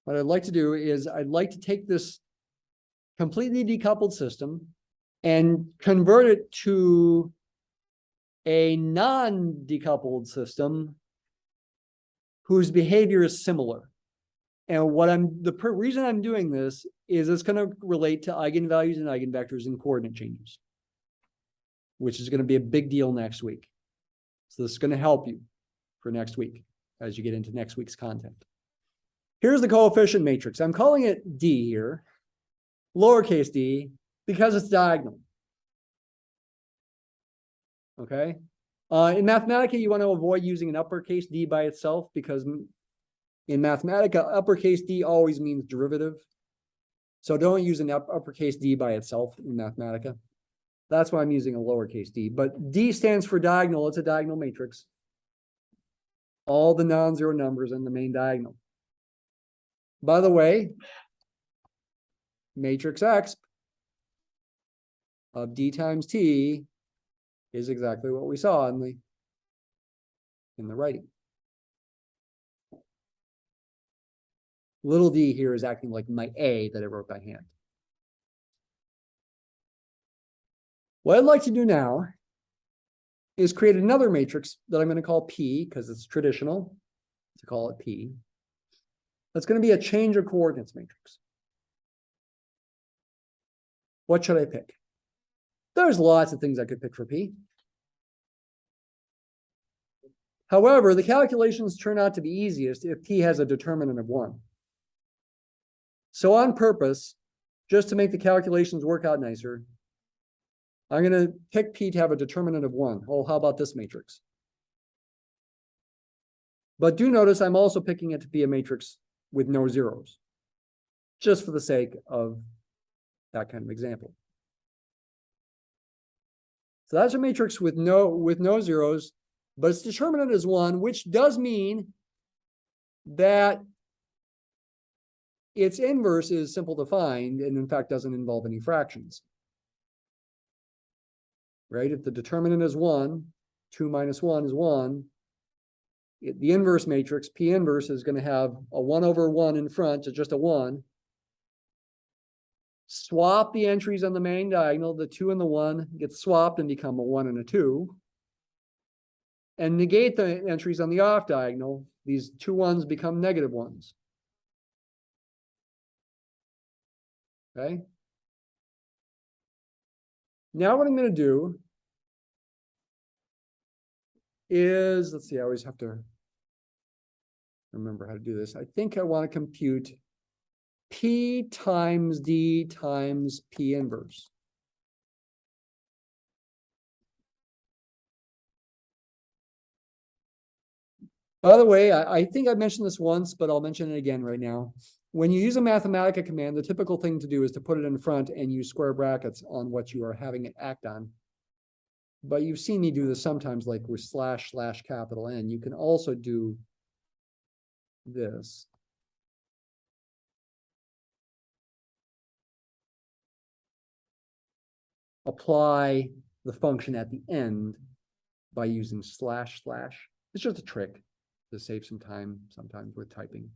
what I'd like to do is I'd like to take this completely decoupled system and convert it to a non-decoupled system whose behavior is similar. And the reason I'm doing this is it's going to relate to eigenvalues and eigenvectors and coordinate changes, which is going to be a big deal next week. So this is going to help you for next week as you get into next week's content. Here's the coefficient matrix. I'm calling it D here, lowercase d, because it's diagonal. Okay. In Mathematica, you want to avoid using an uppercase D by itself because in Mathematica, uppercase D always means derivative. So don't use an uppercase D by itself in Mathematica. That's why I'm using a lowercase d. But D stands for diagonal. It's a diagonal matrix. All the non-zero numbers in the main diagonal. By the way, matrix X of D times T is exactly what we saw in the writing. Little d here is acting like my A that I wrote by hand. What I'd like to do now is create another matrix that I'm going to call P, because it's traditional to call it P. That's going to be a change of coordinates matrix. What should I pick? There's lots of things I could pick for P. However, the calculations turn out to be easiest if P has a determinant of 1. So on purpose, just to make the calculations work out nicer, I'm going to pick P to have a determinant of 1. Oh, how about this matrix? But do notice I'm also picking it to be a matrix with no zeros, just for the sake of that kind of example. So that's a matrix with no zeros, but its determinant is 1, which does mean that its inverse is simple to find and in fact doesn't involve any fractions. Right? If the determinant is 1, 2 minus 1 is 1. The inverse matrix, P inverse, is going to have a 1 over 1 in front, so just a 1. Swap the entries on the main diagonal, the 2 and the 1 get swapped and become a 1 and a 2. And negate the entries on the off diagonal, these 2 1s become negative 1s. Okay? Now what I'm going to do is, let's see, I always have to remember how to do this. I think I want to compute P times D times P inverse. By the way, I think I mentioned this once, but I'll mention it again right now. When you use a Mathematica command, the typical thing to do is to put it in front and use square brackets on what you are having it act on. But you've seen me do this sometimes, like with //N. You can also do this. Apply the function at the end by using //. It's just a trick to save some time sometimes with typing.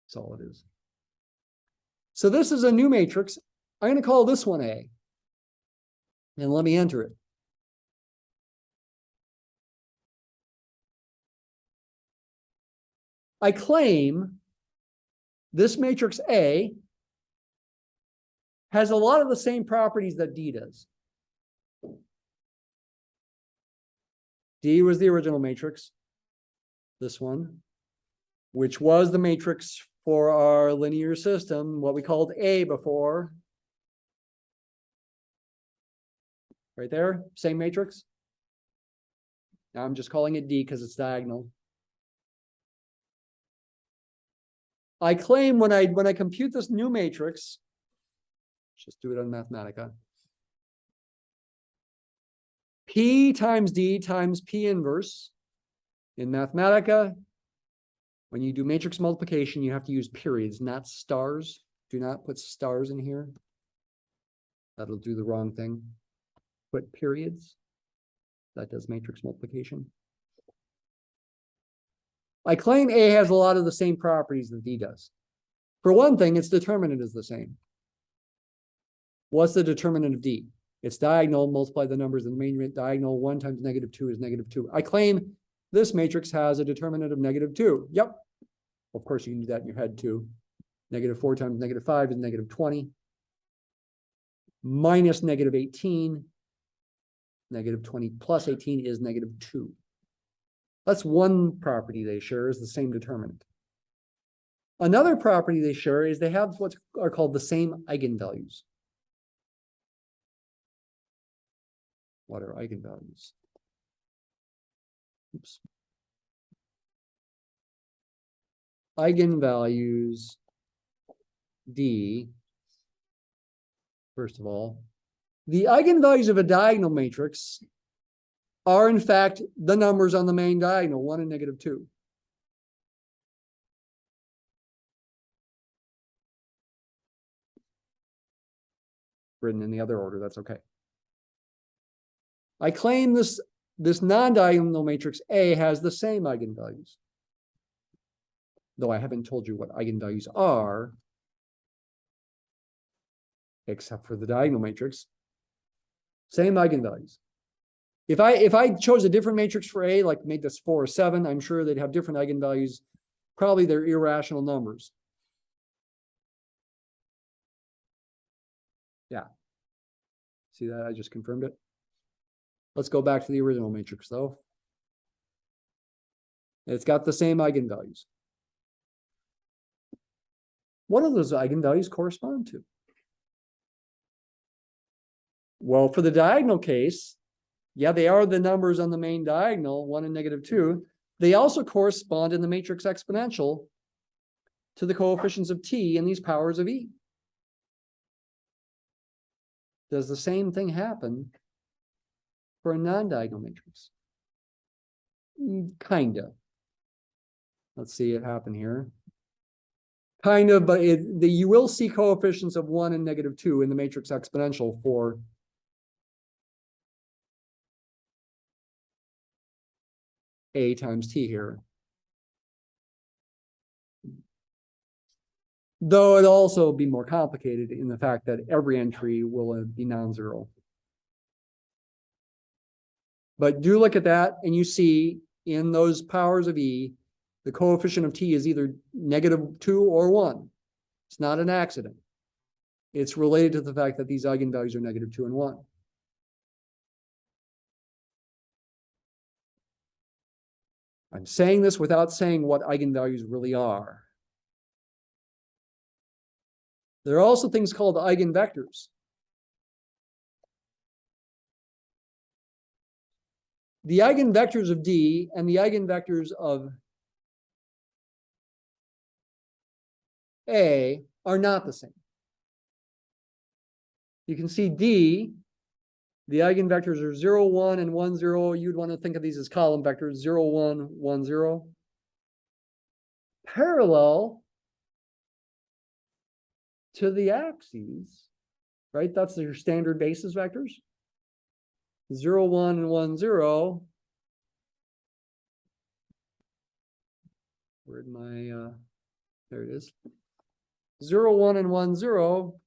That's all it is. So this is a new matrix. I'm going to call this one A. And let me enter it. I claim this matrix A has a lot of the same properties that D does. D was the original matrix, this one, which was the matrix for our linear system, what we called A before. Right there, same matrix. Now I'm just calling it D because it's diagonal. I claim when I compute this new matrix, just do it on Mathematica, P times D times P inverse. In Mathematica, when you do matrix multiplication, you have to use periods, not stars. Do not put stars in here. That'll do the wrong thing. Put periods. That does matrix multiplication. I claim A has a lot of the same properties that D does. For one thing, its determinant is the same. What's the determinant of D? It's diagonal, multiply the numbers in the main diagonal. 1 times -2 is -2. I claim this matrix has a determinant of -2. Yep. Of course, you can do that in your head too. -4 times -5 is -20. Minus -18. -20 plus 18 is -2. That's one property they share, is the same determinant. Another property they share is they have what are called the same eigenvalues. What are eigenvalues? Oops. Eigenvalues D, first of all, the eigenvalues of a diagonal matrix are in fact the numbers on the main diagonal, 1 and -2. Written in the other order, that's okay. I claim this non-diagonal matrix A has the same eigenvalues. Though I haven't told you what eigenvalues are, except for the diagonal matrix. Same eigenvalues. If I chose a different matrix for A, like made this 4 or 7, I'm sure they'd have different eigenvalues. Probably they're irrational numbers. Yeah. See that? I just confirmed it. Let's go back to the original matrix, though. It's got the same eigenvalues. What do those eigenvalues correspond to? Well, for the diagonal case, yeah, they are the numbers on the main diagonal, 1 and -2. They also correspond in the matrix exponential to the coefficients of t in these powers of e. Does the same thing happen for a non-diagonal matrix? Kind of. Let's see it happen here. Kind of, but you will see coefficients of 1 and -2 in the matrix exponential for A times T here. Though it'll also be more complicated in the fact that every entry will be non-zero. But do look at that, and you see in those powers of E, the coefficient of T is either -2 or 1. It's not an accident. It's related to the fact that these eigenvalues are -2 and 1. I'm saying this without saying what eigenvalues really are. There are also things called eigenvectors. The eigenvectors of D and the eigenvectors of A are not the same. You can see D, the eigenvectors are 0, 1, and 1, 0. You'd want to think of these as column vectors, 0, 1, 1, 0. Parallel to the axes, right? That's your standard basis vectors. 0, 1, and 1, 0. Where'd my, there it is. 0, 1, and 1, 0.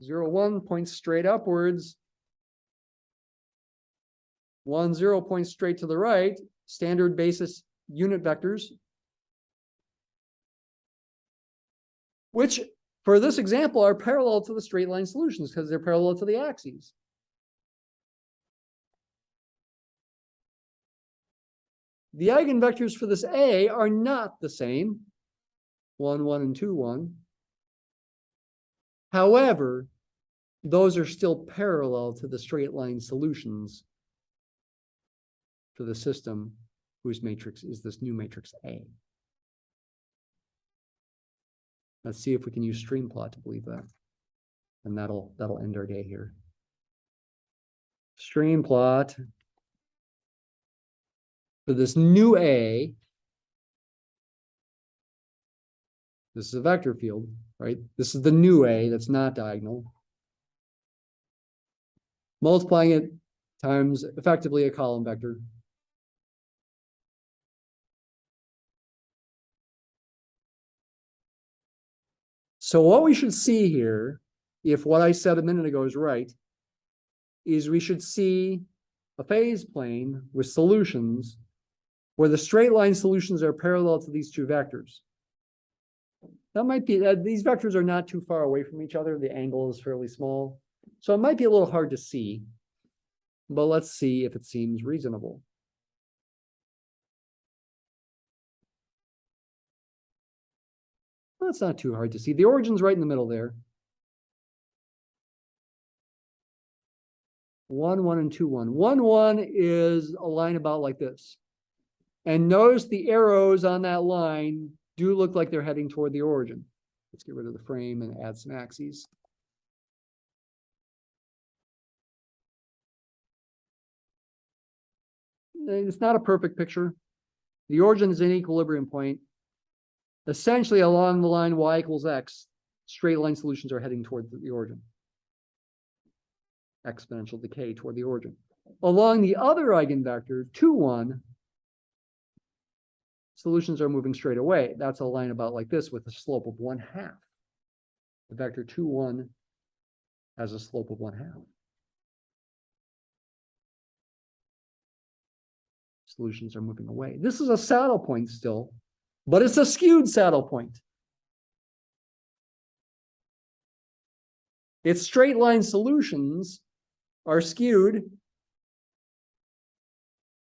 0, 1 points straight upwards. 1, 0 points straight to the right. Standard basis unit vectors. Which, for this example, are parallel to the straight line solutions because they're parallel to the axes. The eigenvectors for this A are not the same. 1, 1, and 2, 1. However, those are still parallel to the straight line solutions for the system whose matrix is this new matrix A. Let's see if we can use stream plot to believe that. And that'll end our day here. Stream plot for this new A. This is a vector field, right? This is the new A that's not diagonal. Multiplying it times effectively a column vector. So what we should see here, if what I said a minute ago is right, is we should see a phase plane with solutions where the straight line solutions are parallel to these two vectors. That might be, these vectors are not too far away from each other. The angle is fairly small. So it might be a little hard to see, but let's see if it seems reasonable. That's not too hard to see. The origin's right in the middle there. 1, 1, and 2, 1. 1, 1 is a line about like this. And notice the arrows on that line do look like they're heading toward the origin. Let's get rid of the frame and add some axes. It's not a perfect picture. The origin is an equilibrium point. Essentially, along the line y equals x, straight line solutions are heading toward the origin. Exponential decay toward the origin. Along the other eigenvector, 2, 1, solutions are moving straight away. That's a line about like this with a slope of 1/2. The vector 2, 1 has a slope of 1/2. Solutions are moving away. This is a saddle point still, but it's a skewed saddle point. Its straight line solutions are skewed.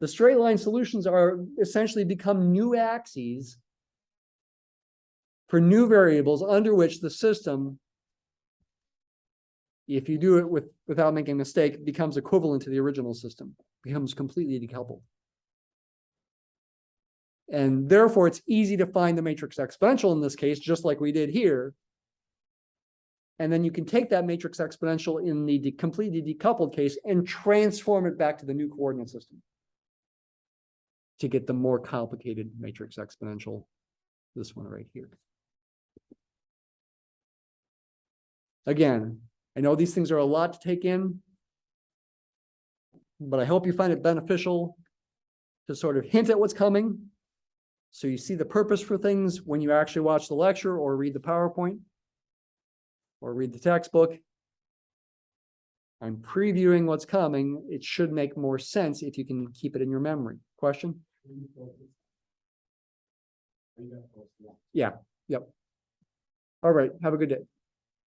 The straight line solutions are essentially become new axes for new variables under which the system, if you do it without making a mistake, becomes equivalent to the original system, becomes completely decoupled. And therefore, it's easy to find the matrix exponential in this case, just like we did here. And then you can take that matrix exponential in the completely decoupled case and transform it back to the new coordinate system to get the more complicated matrix exponential, this one right here. Again, I know these things are a lot to take in, but I hope you find it beneficial to sort of hint at what's coming, so you see the purpose for things when you actually watch the lecture or read the PowerPoint or read the textbook. I'm previewing what's coming. It should make more sense if you can keep it in your memory. Question? Yeah. Yep. All right. Have a good day.